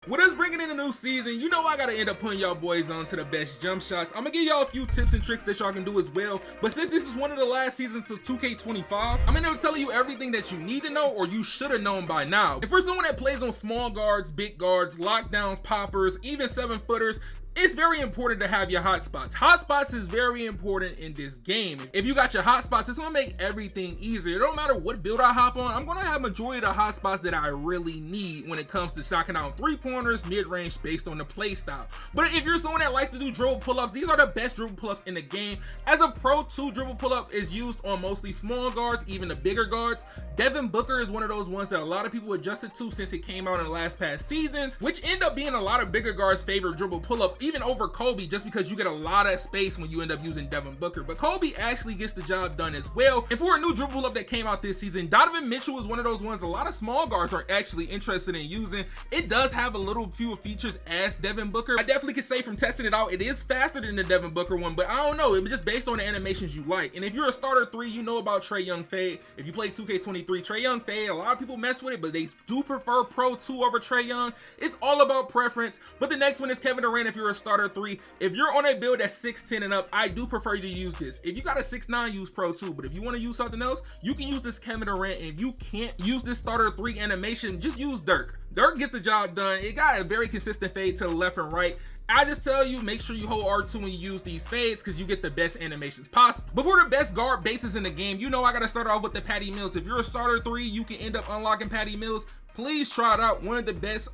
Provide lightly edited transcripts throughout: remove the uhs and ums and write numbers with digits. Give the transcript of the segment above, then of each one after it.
With us bringing in a new season, you know I gotta end up putting y'all boys on to the best jump shots. I'm gonna give y'all a few tips and tricks that y'all can do as well. But since this is one of the last seasons of 2K25, I'm gonna tell you everything that you need to know or you should have known by now. If you're someone that plays on small guards, big guards, lockdowns, poppers, even 7-footers, it's very important to have your hotspots. Hotspots is very important in this game. If you got your hotspots, it's gonna make everything easier. It don't matter what build I hop on, I'm gonna have majority of the hotspots that I really need when it comes to knocking out 3-pointers, mid-range based on the play style. But if you're someone that likes to do dribble pull-ups, these are the best dribble pull-ups in the game. As a Pro 2, dribble pull-up is used on mostly small guards, even the bigger guards. Devin Booker is one of those ones that a lot of people adjusted to since it came out in the last past seasons, which end up being a lot of bigger guards' favorite dribble pull-up, even over Kobe, just because you get a lot of space when you end up using Devin Booker. But Kobe actually gets the job done as well. And for a new dribble pull-up that came out this season, Donovan Mitchell is one of those ones a lot of small guards are actually interested in using. It does have a little fewer features as Devin Booker. I definitely could say from testing it out, it is faster than the Devin Booker one, but I don't know, it was just based on the animations you like. And if you're a starter 3, you know about Trae Young fade. If you play 2K23, Trae Young fade, a lot of people mess with it, but they do prefer Pro 2 over Trae Young. It's all about preference. But the next one is Kevin Durant if you're a starter 3. If you're on a build that's 6'10 and up, I do prefer you to use this. If you got a 6'9, use Pro 2, but if you want to use something else, you can use this Kevin Durant. And if you can't use this starter 3 animation, just use Dirk. Dirk get the job done. It got a very consistent fade to the left and right. I just tell you, make sure you hold R2 when you use these fades because you get the best animations possible. But for the best guard bases in the game, you know I gotta start off with the Patty Mills. If you're a starter 3, you can end up unlocking Patty Mills. Please try it out. One of the best,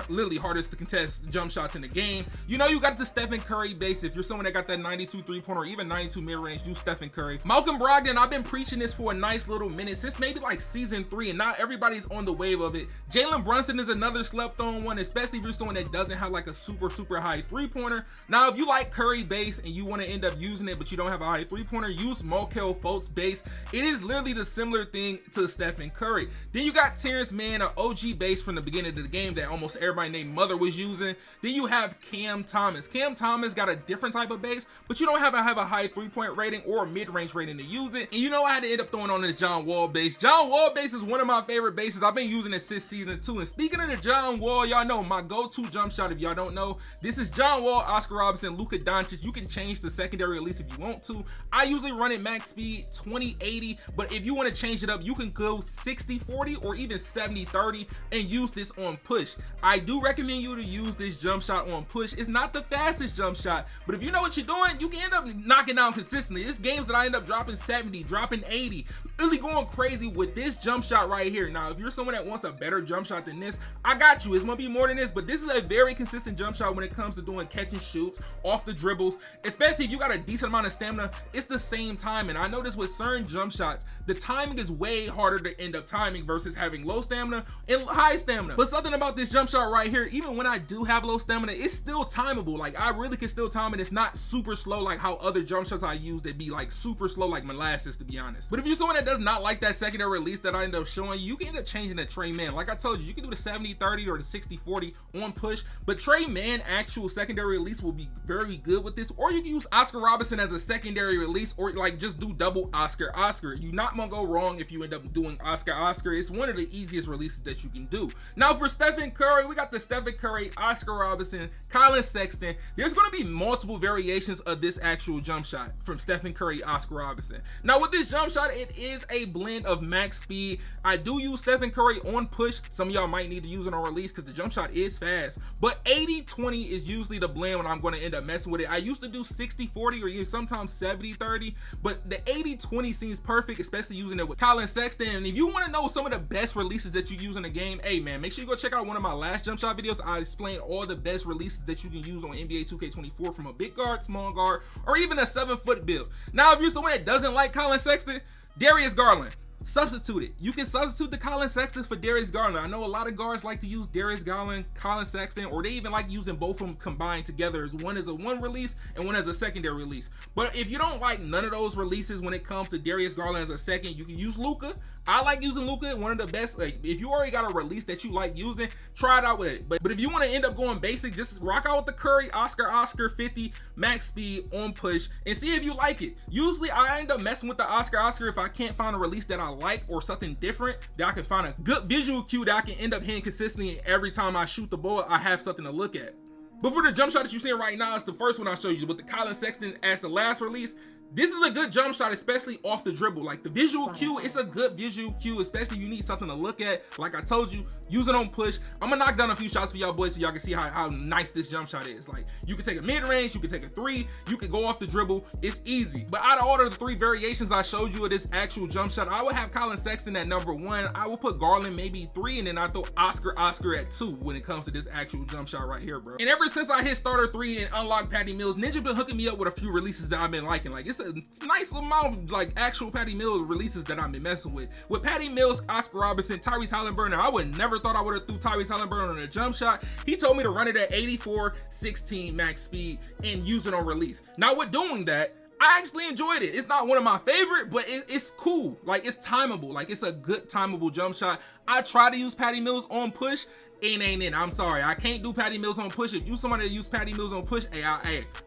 literally hardest to contest jump shots in the game. You know you got the Stephen Curry base. If you're someone that got that 92 3-pointer or even 92 mid-range, use Stephen Curry. Malcolm Brogdon, I've been preaching this for a nice little minute since maybe like season 3, and not everybody's on the wave of it. Jalen Brunson is another slept on one, especially if you're someone that doesn't have like a super high 3-pointer. Now, if you like Curry base and you want to end up using it, but you don't have a high 3-pointer, use Markelle Fultz base. It is literally the similar thing to Stephen Curry. Then you got Terrence Mann, an OG base from the beginning of the game that almost everybody named Mother was using. Then you have Cam Thomas. Cam Thomas got a different type of base, but you don't have a high 3-point rating or a mid-range rating to use it. And you know I had to end up throwing on this John Wall base. John Wall base is one of my favorite bases. I've been using it since season 2. And speaking of the John Wall, y'all know my go-to jump shot. If y'all don't know, this is John Wall, Oscar Robertson, Luka Doncic. You can change the secondary release if you want to. I usually run it max speed 20-80, but if you want to change it up, you can go 60-40 or even 70-30 and use this on push. I do recommend you to use this jump shot on push. It's not the fastest jump shot, but if you know what you're doing, you can end up knocking down consistently. There's games that I end up dropping 70, dropping 80, really going crazy with this jump shot right here. Now, if you're someone that wants a better jump shot than this, I got you. It's gonna be more than this, but this is a very consistent jump shot when it comes to doing catch and shoots off the dribbles, especially if you got a decent amount of stamina. It's the same time, and I noticed with certain jump shots, the timing is way harder to end up timing versus having low stamina and high stamina. But something about this jump shot right here, even when I do have low stamina, it's still timeable. Like, I really can still time it. It's not super slow like how other jump shots I use, they'd be like super slow like molasses, to be honest. But if you're someone that does not like that secondary release that I end up showing you, can end up changing to Trae Mann. Like I told you, you can do the 70-30 or the 60-40 on push, but Trae Mann actual secondary release will be very good with this. Or you can use Oscar Robertson as a secondary release, or like just do double Oscar. You're not gonna go wrong if you end up doing Oscar. It's one of the easiest releases that you can do. Now for Stephen Curry, we got the Stephen Curry, Oscar Robertson, Colin Sexton. There's going to be multiple variations of this actual jump shot from Stephen Curry, Oscar Robertson. Now with this jump shot, it is a blend of max speed. I do use Stephen Curry on push. Some of y'all might need to use it on release because the jump shot is fast, but 80-20 is usually the blend when I'm going to end up messing with it. I used to do 60-40 or even sometimes 70-30, but the 80-20 seems perfect, especially using it with Colin Sexton. And if you want to know some of the best releases that you use in the game, hey man, make sure you go check out one of my last jump shot videos. I explain all the best releases that you can use on NBA 2K24 from a big guard, small guard, or even a 7-foot build. Now, if you're someone that doesn't like Colin Sexton, Darius Garland, substitute it. You can substitute the Colin Sexton for Darius Garland. I know a lot of guards like to use Darius Garland, Colin Sexton, or they even like using both of them combined together. One is a one release and one is a secondary release. But if you don't like none of those releases when it comes to Darius Garland as a second, you can use Luka. I like using Luka, one of the best. Like, if you already got a release that you like using, try it out with it. But if you want to end up going basic, just rock out with the Curry, Oscar 50 max speed on push and see if you like it. Usually I end up messing with the Oscar if I can't find a release that I like or something different that I can find a good visual cue that I can end up hitting consistently, and every time I shoot the ball, I have something to look at. But for the jump shot that you're seeing right now, it's the first one I'll show you with the Collin Sexton as the last release. This is a good jump shot, especially off the dribble. Like the visual cue, it's a good visual cue, especially if you need something to look at. Like I told you, use it on push. I'm gonna knock down a few shots for y'all boys so y'all can see how nice this jump shot is. Like you can take a mid-range, you can take a 3, you can go off the dribble, it's easy. But out of all of the 3 variations I showed you of this actual jump shot, I would have Collin Sexton at number 1. I will put Garland maybe 3, and then I throw Oscar at 2 when it comes to this actual jump shot right here, bro. And ever since I hit starter 3 and unlocked Patty Mills, Ninja been hooking me up with a few releases that I've been liking. Like it's a nice amount of like actual Patty Mills releases that I've been messing with. With Patty Mills, Oscar Robertson, Tyrese Halliburton. I would never thought I would have threw Tyrese Halliburton on a jump shot. He told me to run it at 84/16 max speed and use it on release. Now with doing that, I actually enjoyed it. It's not one of my favorite, but it's cool. Like it's timeable. Like it's a good timeable jump shot. I try to use Patty Mills on push. Ain't it. I'm sorry. I can't do Patty Mills on push. If you somebody that use Patty Mills on push, hey,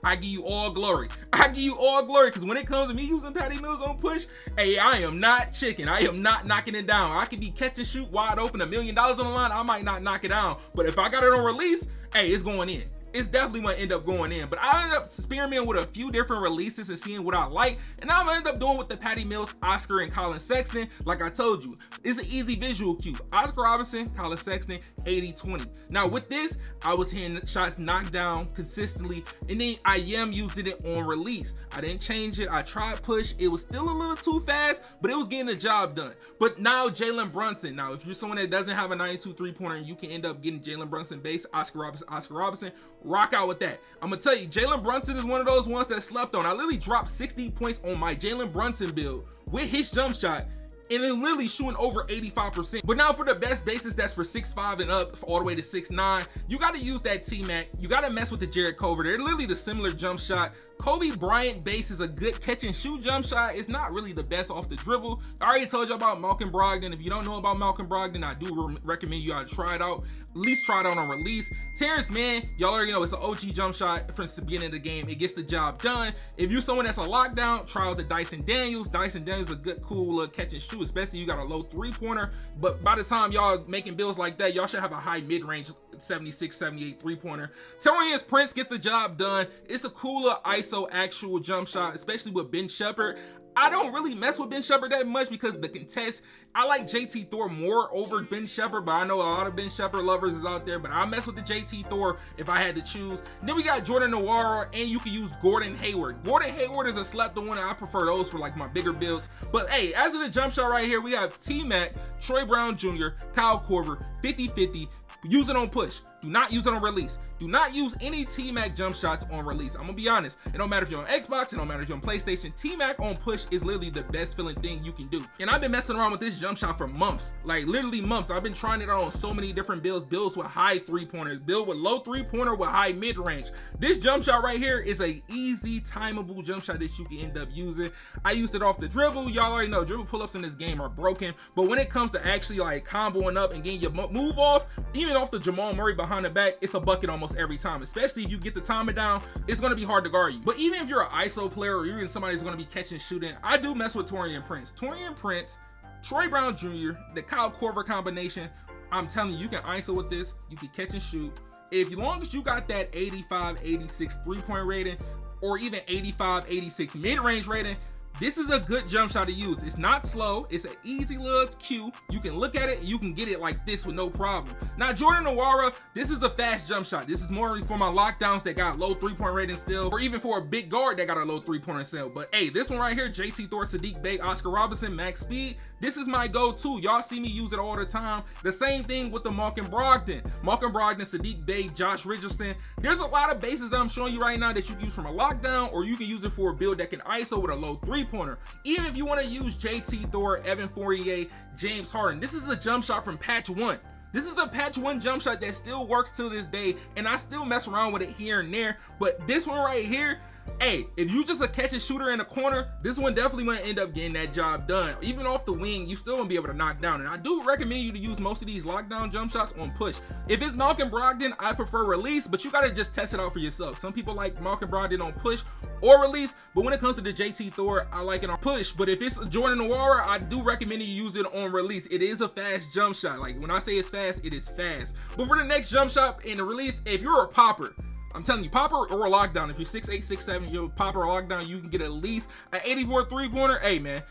I give you all glory. I give you all glory, because when it comes to me using Patty Mills on push, hey, I am not chicken. I am not knocking it down. I could be catch and shoot wide open, $1 million on the line. I might not knock it down. But if I got it on release, hey, it's going in. It's definitely gonna end up going in. But I ended up experimenting with a few different releases and seeing what I like, and I'm gonna end up doing with the Patty Mills, Oscar, and Collin Sexton. Like I told you, it's an easy visual cue. Oscar Robertson, Collin Sexton, 80-20. Now with this, I was hitting shots knocked down consistently, and then I am using it on release. I didn't change it. I tried push. It was still a little too fast, but it was getting the job done. But now Jalen Brunson. Now if you're someone that doesn't have a 92 3-pointer, and you can end up getting Jalen Brunson base, Oscar Robertson, rock out with that. I'm gonna tell you, Jalen Brunson is one of those ones that slept on. I literally dropped 60 points on my Jalen Brunson build with his jump shot, and it's literally shooting over 85%. But now for the best bases, that's for 6'5" and up, all the way to 6'9", you gotta use that T-Mac. You gotta mess with the Jared Culver. They're literally the similar jump shot. Kobe Bryant base is a good catch and shoot jump shot. It's not really the best off the dribble. I already told you about Malcolm Brogdon. If you don't know about Malcolm Brogdon, I do recommend you try it out. At least try it out on release. Terrence Mann, y'all already know it's an OG jump shot from the beginning of the game. It gets the job done. If you're someone that's a lockdown, try out the Dyson Daniels. Dyson Daniels is a good, cool little catch and shoot, especially if you got a low 3-pointer. But by the time y'all making builds like that, y'all should have a high mid-range 76, 78 3-pointer. Taurean Prince get the job done. It's a cooler ISO actual jump shot, especially with Ben Shepherd. I don't really mess with Ben Shepherd that much because the contest, I like JT Thor more over Ben Shepherd, but I know a lot of Ben Shepherd lovers is out there, but I mess with the JT Thor if I had to choose. Then we got Jordan Nwora, and you can use Gordon Hayward. Gordon Hayward is a slept on one, and I prefer those for like my bigger builds. But hey, as of the jump shot right here, we have T-Mac, Troy Brown Jr., Kyle Korver, 50-50. Use it on push. Do not use it on release. Do not use any T-Mac jump shots on release. I'm gonna be honest. It don't matter if you're on Xbox, it don't matter if you're on PlayStation. T-Mac on push is literally the best feeling thing you can do. And I've been messing around with this jump shot for months. Like literally months. I've been trying it out on so many different builds. Builds with high 3-pointers, build with low 3-pointer with high mid-range. This jump shot right here is a easy timeable jump shot that you can end up using. I used it off the dribble. Y'all already know dribble pull-ups in this game are broken. But when it comes to actually like comboing up and getting your move off, even off the Jamal Murray behind the back, it's a bucket almost every time. Especially if you get the timing down, it's going to be hard to guard you. But even if you're an ISO player or even somebody that's going to be catching shooting, I do mess with Taurean Prince. Taurean Prince, Troy Brown Jr., the Kyle Korver combination, I'm telling you, you can ISO with this, you can catch and shoot. If as long as you got that 85, 86 3-point rating, or even 85, 86 mid-range rating, this is a good jump shot to use. It's not slow. It's an easy little cue. You can look at it and you can get it like this with no problem. Now, Jordan Nwora, this is a fast jump shot. This is more for my lockdowns that got low 3-point rating still, or even for a big guard that got a low 3-pointer still. But hey, this one right here, JT Thor, Sadiq Bey, Oscar Robertson, max speed. This is my go-to. Y'all see me use it all the time. The same thing with the Malcolm Brogdon. Sadiq Bey, Josh Richardson. There's a lot of bases that I'm showing you right now that you can use from a lockdown, or you can use it for a build that can ISO with a low 3-pointer. Even if you want to use JT Thor, Evan Fournier, James Harden, this is a jump shot from patch 1. This is a patch 1 jump shot that still works to this day, and I still mess around with it here and there. But this one right here, hey, if you just a catch and shooter in the corner, this one definitely gonna end up getting that job done. Even off the wing, you still gonna be able to knock down. And I do recommend you to use most of these lockdown jump shots on push. If it's Malcolm Brogdon, I prefer release, but you gotta just test it out for yourself. Some people like Malcolm Brogdon on push or release, but when it comes to the JT Thor, I like it on push. But if it's Jordan Nwora, I do recommend you use it on release. It is a fast jump shot. Like when I say it's fast, it is fast. But for the next jump shot in the release, if you're a popper, I'm telling you, popper or a lockdown. If you're 6'8", 6'7", you're popper or lockdown, you can get at least an 84 three-pointer. Hey man,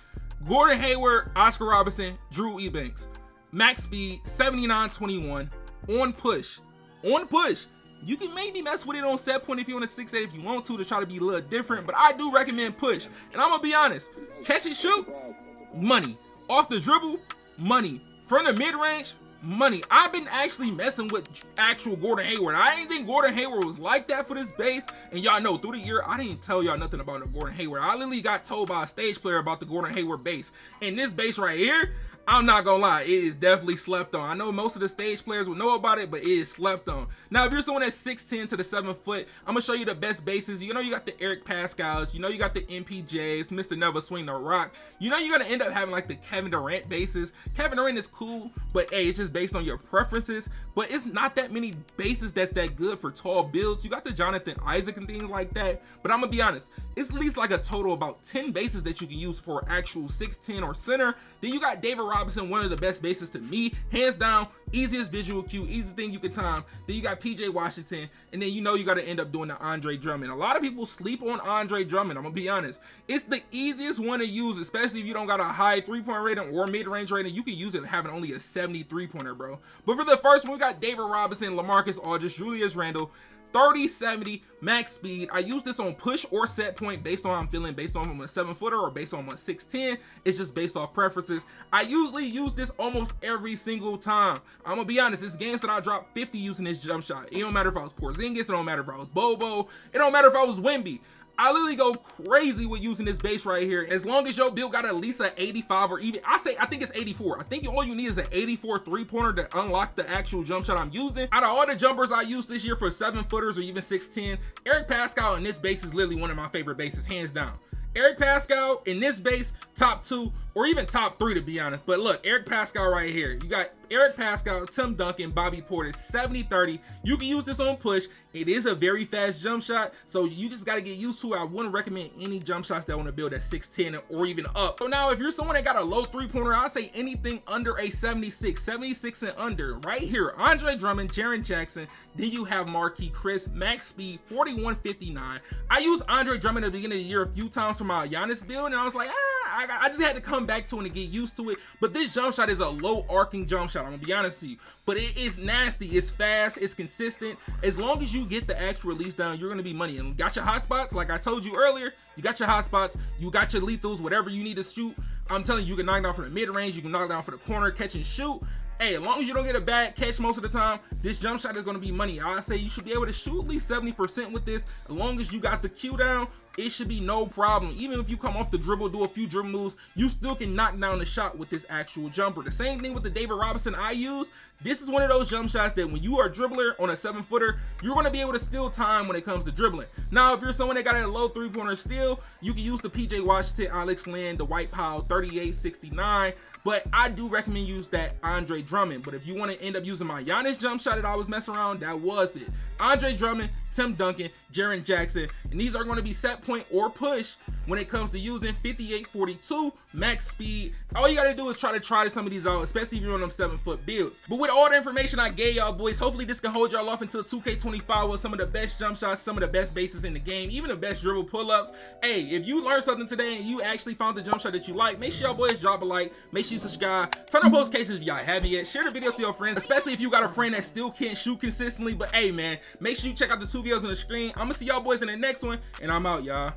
Gordon Hayward, Oscar Robertson, Drew Eubanks, max speed 79-21 on push. On push. You can maybe mess with it on set point if you want a 6'8" if you want to try to be a little different, but I do recommend push. And I'm gonna be honest, catch and shoot, money. Off the dribble, money. From the mid-range, money. I've been actually messing with actual Gordon Hayward. I didn't think Gordon Hayward was like that for this base. And y'all know through the year, I didn't tell y'all nothing about the Gordon Hayward. I literally got told by a stage player about the Gordon Hayward base. And this base right here, I'm not gonna lie, it is definitely slept on. I know most of the stage players will know about it, but it is slept on. Now, if you're someone that's 6'10" to the 7 foot, I'm gonna show you the best bases. You know you got the Eric Pascals, you know you got the MPJs, Mr. Never Swing the Rock. You know you're gonna end up having like the Kevin Durant bases. Kevin Durant is cool, but hey, it's just based on your preferences. But it's not that many bases that's that good for tall builds. You got the Jonathan Isaac and things like that. But I'm gonna be honest, it's at least like a total about 10 bases that you can use for actual 6'10" or center. Then you got David Robinson, one of the best bases to me, hands down, easiest visual cue, easy thing you can time. Then you got PJ Washington, and then you know you got to end up doing the Andre Drummond. A lot of people sleep on Andre Drummond. I'm gonna be honest, it's the easiest one to use, especially if you don't got a high 3-point rating or mid-range rating. You can use it having only a 70 3-pointer, bro. But for the first one, we got David Robinson, LaMarcus Aldridge, Julius Randle, 30-70 max speed. I use this on push or set point based on how I'm feeling, based on I'm a 7-footer or based on my 6'10". It's just based off preferences. I usually use this almost every single time. I'm gonna be honest, it's games that I drop 50 using this jump shot. It don't matter if I was Porzingis, it don't matter if I was Bobo, it don't matter if I was Wemby. I literally go crazy with using this base right here. As long as your build got at least an 85 or even, I think it's 84. I think all you need is an 84 3-pointer to unlock the actual jump shot I'm using. Out of all the jumpers I used this year for 7-footers or even 6'10", Eric Pascal in this base is literally one of my favorite bases, hands down. Eric Pascal in this base, top 2 or even top 3 to be honest. But look, Eric Pascal right here. You got Eric Pascal, Tim Duncan, Bobby Portis, 70-30. You can use this on push. It is a very fast jump shot, so you just got to get used to it. I wouldn't recommend any jump shots that want to build at 6'10" or even up. So now if you're someone that got a low 3-pointer, I'd say anything under a 76 and under. Right here, Andre Drummond, Jaren Jackson. Then you have Marquise Chris, max speed 41-59. I used Andre Drummond at the beginning of the year a few times for my Giannis build, and I was like, I just had to come back to it and get used to it. But this jump shot is a low arcing jump shot, I'm gonna be honest with you. But it is nasty, it's fast, it's consistent. As long as you get the actual release down, you're gonna be money. And you got your hot spots, like I told you earlier, you got your hot spots, you got your lethals, whatever you need to shoot. I'm telling you, you can knock down from the mid-range, you can knock down for the corner, catch and shoot. Hey, as long as you don't get a bad catch most of the time, this jump shot is going to be money. I say you should be able to shoot at least 70% with this. As long as you got the cue down, it should be no problem. Even if you come off the dribble, do a few dribble moves, you still can knock down the shot with this actual jumper. The same thing with the David Robinson I use. This is one of those jump shots that when you are a dribbler on a 7-footer, you're going to be able to steal time when it comes to dribbling. Now, if you're someone that got a low 3-pointer steal, you can use the PJ Washington, Alex Len, the White Powell, 38-69. But I do recommend use that Andre Drummond. But if you want to end up using my Giannis jump shot that I was messing around, that was it. Andre Drummond, Tim Duncan, Jaren Jackson, and these are going to be set point or push when it comes to using 58-42 max speed. All you got to do is try some of these out, especially if you're on them 7-foot builds. But with all the information I gave y'all boys, hopefully this can hold y'all off until 2K25 with some of the best jump shots, some of the best bases in the game, even the best dribble pull-ups. Hey, if you learned something today and you actually found the jump shot that you like, make sure y'all boys drop a like, make sure you subscribe, turn on notifications if y'all haven't yet, share the video to your friends, especially if you got a friend that still can't shoot consistently. But hey man, make sure you check out the 2 videos on the screen. I'm gonna see y'all boys in the next one, and I'm out, y'all.